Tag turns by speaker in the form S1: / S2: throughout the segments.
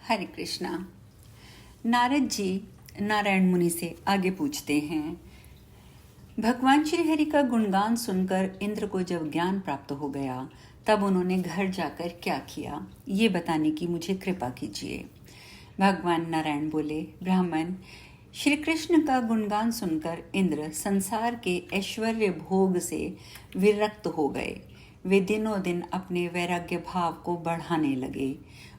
S1: हरे कृष्णा। नारद जी नारायण मुनि से आगे पूछते हैं, भगवान श्री हरि का गुणगान सुनकर इंद्र को जब ज्ञान प्राप्त हो गया तब उन्होंने घर जाकर क्या किया, ये बताने की मुझे कृपा कीजिए। भगवान नारायण बोले, ब्राह्मण, श्री कृष्ण का गुणगान सुनकर इंद्र संसार के ऐश्वर्य भोग से विरक्त हो गए। वे दिनों दिन अपने वैराग्य भाव को बढ़ाने लगे।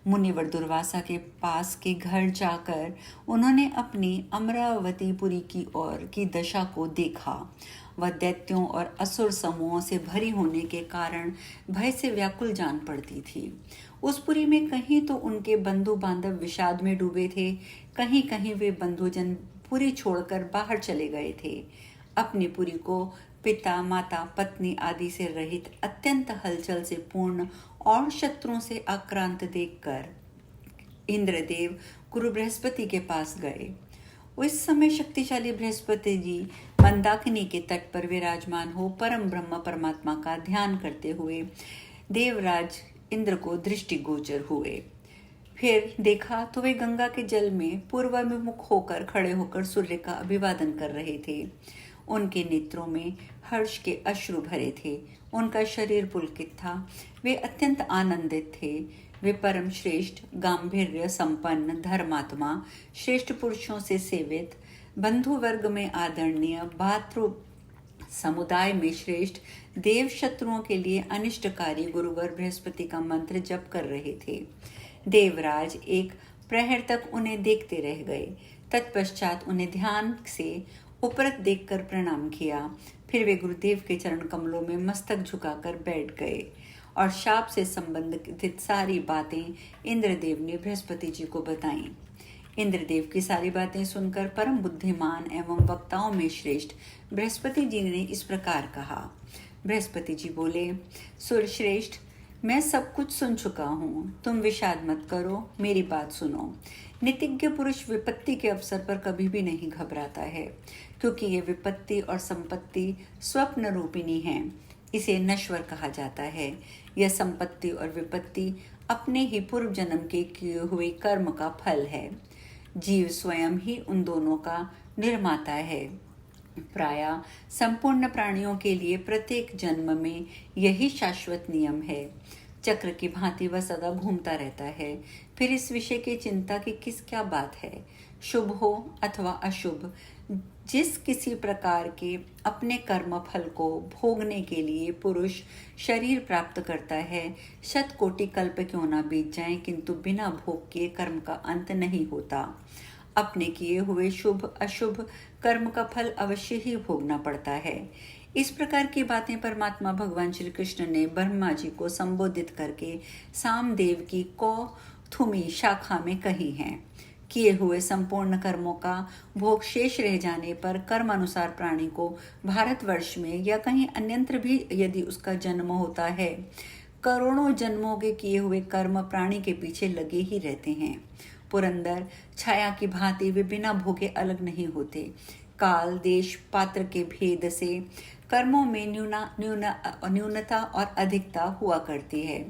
S1: मुनिवर दुर्वासा के पास के घर जाकर उन्होंने अपनी अमरावतीपुरी की ओर की दशा को देखा। वह दैत्यों और असुर समूहों से भरी होने के कारण भय से व्याकुल जान पड़ती थी। उस पुरी में कहीं तो उनके बंधु बांधव विषाद में डूबे थे, कहीं कहीं वे बंधुजन पुरी छोड़कर बाहर चले गए थे। अपनी पुरी को पिता माता पत्नी आदि से रहित अत्यंत हलचल से पूर्ण और शत्रुओं से आक्रांत देखकर इंद्रदेव गुरु बृहस्पति के पास गए। उस समय शक्तिशाली बृहस्पति जी मंदाकिनी के तट पर विराजमान हो परम ब्रह्म परमात्मा का ध्यान करते हुए देवराज इंद्र को दृष्टिगोचर हुए। फिर देखा तो वे गंगा के जल में पूर्वाभिमुख होकर खड़े होकर सूर्य का अभिवादन कर रहे थे। उनके नेत्रों में हर्ष के अश्रु भरे थे, उनका शरीर पुलकित था, वे अत्यंत आनंदित थे। वे परम श्रेष्ठ, गांभीर्य संपन्न, धर्मात्मा, श्रेष्ठ पुरुषों से सेवित, बंधु वर्ग में आदरणीय, भातृ समुदाय में श्रेष्ठ, देव शत्रुओं के लिए अनिष्टकारी गुरुवर बृहस्पति का मंत्र जप कर रहे थे। देवराज एक प्रहर तक उन्हें देखते रह गए। तत्पश्चात उन्हें ध्यान से उपरत देखकर प्रणाम किया। फिर वे गुरुदेव के चरण कमलों में मस्तक झुकाकर बैठ गए और शाप से संबंधित सारी बातें इंद्रदेव ने बृहस्पति जी को बताईं। इंद्रदेव की सारी बातें सुनकर परम बुद्धिमान एवं वक्ताओं में श्रेष्ठ बृहस्पति जी ने इस प्रकार कहा। बृहस्पति जी बोले, सुरश्रेष्ठ, मैं सब कुछ सुन चुका हूँ, तुम विषाद मत करो, मेरी बात सुनो। नीतिज्ञ पुरुष विपत्ति के अवसर पर कभी भी नहीं घबराता है, क्योंकि ये विपत्ति और संपत्ति स्वप्न रूपिणी है। इसे नश्वर कहा जाता है। यह संपत्ति और विपत्ति अपने ही पूर्व जन्म के किए हुए कर्म का फल है। जीव स्वयं ही उन दोनों का निर्माता है। प्रायः संपूर्ण प्राणियों के लिए प्रत्येक जन्म में यही शाश्वत नियम है। चक्र की भांति वह सदा घूमता रहता है। फिर इस विषय की चिंता की क्या बात है। शुभ हो अथवा अशुभ, जिस किसी प्रकार के अपने कर्म फल को भोगने के लिए पुरुष शरीर प्राप्त करता है, 100 कोटि कल्प क्यों ना बीत जाएं, किंतु बिना भोग के कर्म का अंत नहीं होता। अपने किए हुए शुभ अशुभ कर्म का फल अवश्य ही भोगना पड़ता है। इस प्रकार की बातें परमात्मा भगवान श्री कृष्ण ने ब्रह्मा जी को संबोधित करके सामदेव की कौथुमी शाखा में कही हैं। किए हुए संपूर्ण कर्मों का भोग शेष रह जाने पर कर्म अनुसार प्राणी को भारतवर्ष में या कहीं अन्यत्र भी यदि उसका जन्म होता है, करोड़ों जन्मों के किए हुए कर्म प्राणी के पीछे लगे ही रहते हैं। पुरंदर छाया की भांति वे बिना भोगे अलग नहीं होते। काल देश पात्र के भेद से कर्मों में न्यूनता और अधिकता हुआ करती है।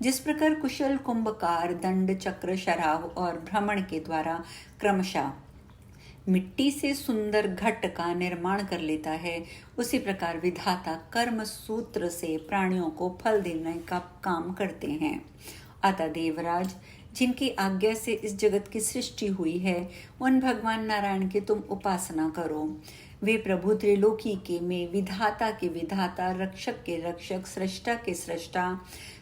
S1: जिस प्रकार कुशल कुंभकार दंड चक्र शराव और भ्रमण के द्वारा क्रमशः मिट्टी से सुंदर घट का निर्माण कर लेता है, उसी प्रकार विधाता कर्म सूत्र से प्राणियों को फल देने का काम करते हैं। अतः देवराज, जिनकी आज्ञा से इस जगत की सृष्टि हुई है, उन भगवान नारायण की तुम उपासना करो। वे प्रभु त्रिलोकी के में विधाता के विधाता, रक्षक के रक्षक, सृष्टा के सृष्टा,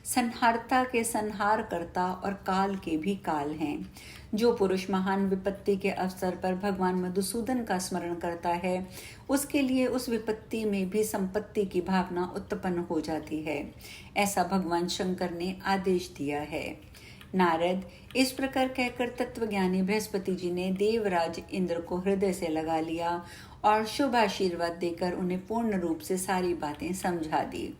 S1: संहारता के संहार करता और काल के भी काल हैं। जो पुरुष महान विपत्ति के अवसर पर भगवान मधुसूदन का स्मरण करता है, उसके लिए उस विपत्ति में भी संपत्ति की भावना उत्पन्न हो जाती है। ऐसा भगवान शंकर ने आदेश दिया है। नारद, इस प्रकार कहकर तत्वज्ञानी बृहस्पति जी ने देवराज इंद्र को हृदय से लगा लिया और शुभ आशीर्वाद देकर उन्हें पूर्ण रूप से सारी बातें समझा दी।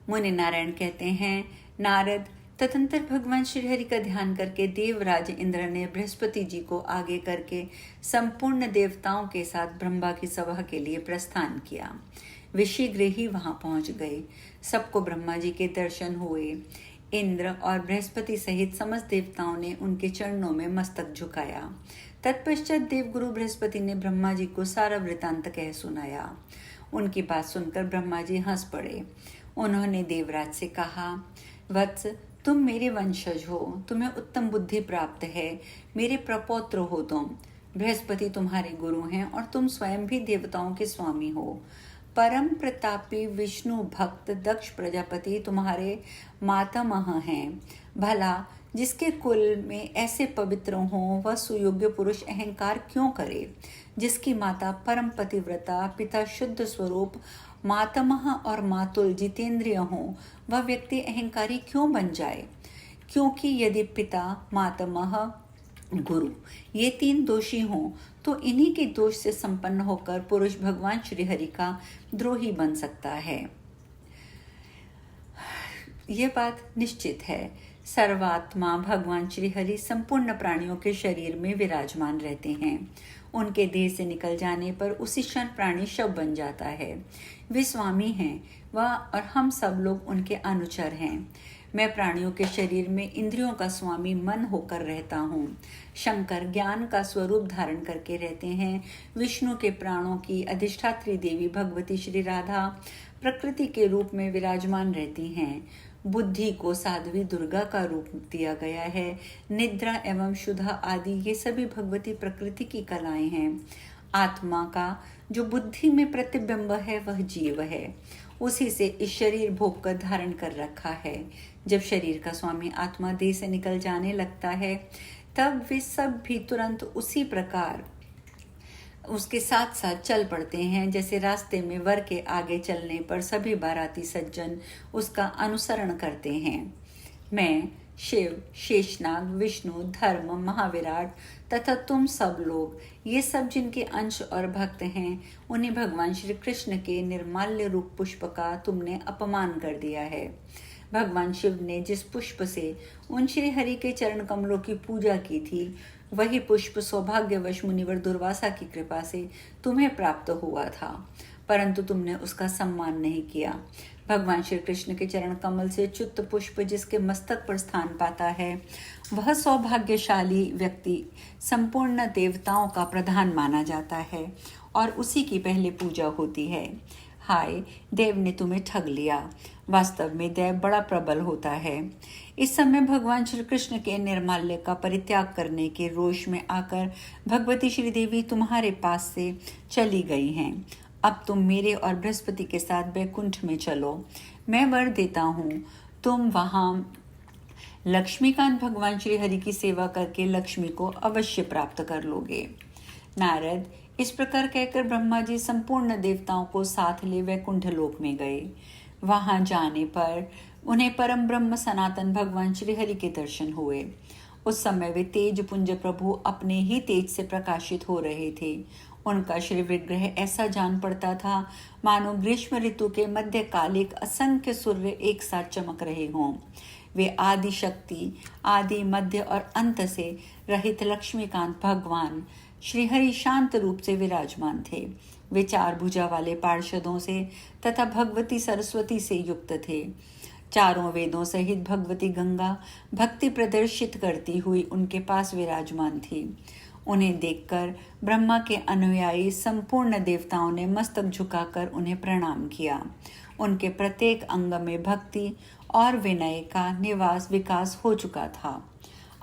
S1: मुनि नारायण कहते हैं, नारद, तदंतर भगवान श्रीहरि का ध्यान करके देवराज इंद्र ने बृहस्पति जी को आगे करके संपूर्ण देवताओं के साथ ब्रह्मा की सभा के लिए प्रस्थान किया। वे शीघ्र ही वहां पहुंच गए। सबको ब्रह्मा जी के दर्शन हुए। इंद्र और बृहस्पति सहित समस्त देवताओं ने उनके चरणों में मस्तक झुकाया। तत्पश्चात देवगुरु बृहस्पति ने ब्रह्मा जी को सारा वृतांत कह सुनाया। उनकी बात सुनकर ब्रह्मा जी हंस पड़े। उन्होंने देवराज से कहा, वत्स, तुम मेरे वंशज हो, तुम्हें उत्तम बुद्धि प्राप्त है, मेरे प्रपौत्र हो तुम। बृहस्पति तुम्हारे गुरु हैं और तुम स्वयं भी देवताओं के स्वामी हो। परम प्रतापी विष्णु भक्त दक्ष प्रजापति तुम्हारे मातामह हैं। भला जिसके कुल में ऐसे पवित्र हों वह सुयोग्य पुरुष अहंकार क्यों करे? जिसकी माता परम पतिव्रता, पिता शुद्ध स्वरूप, मातामह और मातुल जितेंद्रिय हों वह व्यक्ति अहंकारी क्यों बन जाए? क्योंकि यदि पिता, मातामह, गुरु ये तीन दोषी हों तो इन्हीं के दोष से संपन्न होकर पुरुष भगवान श्रीहरि का द्रोही बन सकता है। ये बात निश्चित है। सर्वात्मा भगवान श्रीहरि संपूर्ण प्राणियों के शरीर में विराजमान रहते हैं। उनके देह से निकल जाने पर उसी क्षण प्राणी शव बन जाता है। वे स्वामी हैं, वह और हम सब लोग उनके अनुचर हैं। मैं प्राणियों के शरीर में इंद्रियों का स्वामी मन होकर रहता हूँ। शंकर ज्ञान का स्वरूप धारण करके रहते हैं। विष्णु के प्राणों की अधिष्ठात्री देवी भगवती श्री राधा प्रकृति के रूप में विराजमान रहती हैं। बुद्धि को साध्वी दुर्गा का रूप दिया गया है। निद्रा एवं शुद्धा आदि ये सभी भगवती प्रकृति की कलाएं हैं। आत्मा का जो बुद्धि में प्रतिबिंब है वह जीव है। उसी से इस शरीर भोग कर धारण कर रखा है। जब शरीर का स्वामी आत्मा देह से निकल जाने लगता है तब वे सब भी तुरंत उसी प्रकार उसके साथ साथ चल पड़ते हैं, जैसे रास्ते में वर के आगे चलने पर सभी बाराती सज्जन उसका अनुसरण करते हैं। मैं, शिव, शेषनाग, विष्णु, धर्म, महाविराट तथा तुम सब लोग, ये सब जिनके अंश और भक्त हैं, उन्हें भगवान श्री कृष्ण के निर्माल्य रूप पुष्प का तुमने अपमान कर दिया है। भगवान शिव ने जिस पुष्प से उन श्री हरि के चरण कमलों की पूजा की थी वही पुष्प सौभाग्यवश मुनिवर दुर्वासा की कृपा से तुम्हें प्राप्त हुआ था, परंतु तुमने उसका सम्मान नहीं किया। भगवान श्री कृष्ण के चरण कमल से च्युत पुष्प जिसके मस्तक पर स्थान पाता है वह सौभाग्यशाली व्यक्ति संपूर्ण देवताओं का प्रधान माना जाता है और उसी की पहले पूजा होती है। हाय, देव ने तुम्हें ठग लिया। वास्तव में देव बड़ा प्रबल होता है। इस समय भगवान श्री कृष्ण के निर्माल्य का परित्याग करने के रोष में आकर भगवती श्रीदेवी तुम्हारे पास से चली गई हैं। अब तुम मेरे और बृहस्पति के साथ बैकुंठ में चलो। मैं वर देता हूँ, तुम वहाँ लक्ष्मीकांत भगवान श्री हरि की सेवा करके लक्ष्मी को अवश्य प्राप्त कर लोगे। नारद इस प्रकार कहकर ब्रह्मा जी संपूर्ण देवताओं को साथ ले वैकुंठ लोक में गए। वहां जाने पर उन्हें परम ब्रह्म सनातन भगवान श्री हरि के दर्शन हुए। उस समय वे तेज पुंज प्रभु अपने ही तेज से प्रकाशित हो रहे थे। उनका श्री विग्रह ऐसा जान पड़ता था मानो ग्रीष्म ऋतु के मध्यकालिक असंख्य सूर्य एक साथ चमक रहे हों। वे आदि शक्ति, आदि, मध्य और अंत से रहित लक्ष्मीकांत भगवान श्रीहरि शांत रूप से विराजमान थे। वे चार भुजा वाले पार्षदों से तथा भगवती सरस्वती से युक्त थे। चारों वेदों सहित भगवती गंगा भक्ति प्रदर्शित करती हुई उनके पास विराजमान थी। उन्हें देखकर ब्रह्मा के अनुयायी संपूर्ण देवताओं ने मस्तक झुकाकर उन्हें प्रणाम किया। उनके प्रत्येक अंग में भक्ति और विनय का निवास विकास हो चुका था।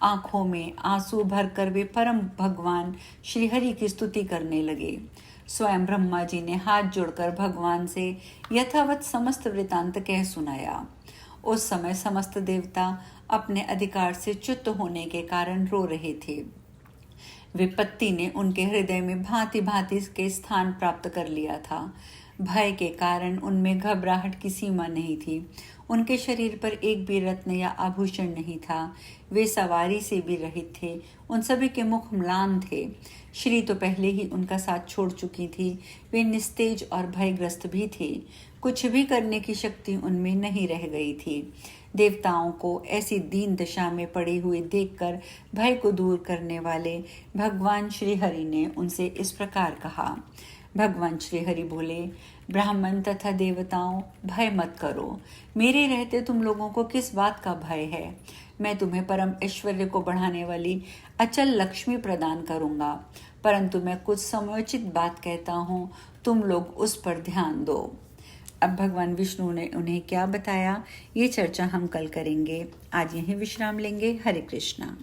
S1: आंखों में आंसू भरकर वे परम भगवान श्रीहरि की स्तुति करने लगे। स्वयं ब्रह्मा जी ने हाथ जोड़कर भगवान से यथावत समस्त वृतांत कह सुनाया। उस समय समस्त देवता अपने अधिकार से च्युत होने के कारण रो रहे थे। विपत्ति ने उनके हृदय में भांति भांति के स्थान प्राप्त कर लिया था। भय के कारण उनमें घबराहट की सीमा नहीं थी। उनके शरीर पर एक भी रत्न या आभूषण नहीं था। वे सवारी से भी रहित थे। उन सभी के मुख म्लान थे। श्री तो पहले ही उनका साथ छोड़ चुकी थी। वे निस्तेज और भयग्रस्त भी थे। कुछ भी करने की शक्ति उनमें नहीं रह गई थी। देवताओं को ऐसी दीन दशा में पड़े हुए देखकर भय को दूर करने वाले भगवान श्री हरि ने उनसे इस प्रकार कहा। भगवान श्री हरि बोले, ब्राह्मण तथा देवताओं, भय मत करो। मेरे रहते तुम लोगों को किस बात का भय है? मैं तुम्हें परम ऐश्वर्य को बढ़ाने वाली अचल लक्ष्मी प्रदान करूंगा। परंतु मैं कुछ समयोचित बात कहता हूँ, तुम लोग उस पर ध्यान दो। अब भगवान विष्णु ने उन्हें क्या बताया, ये चर्चा हम कल करेंगे। आज यहीं विश्राम लेंगे। हरे कृष्णा।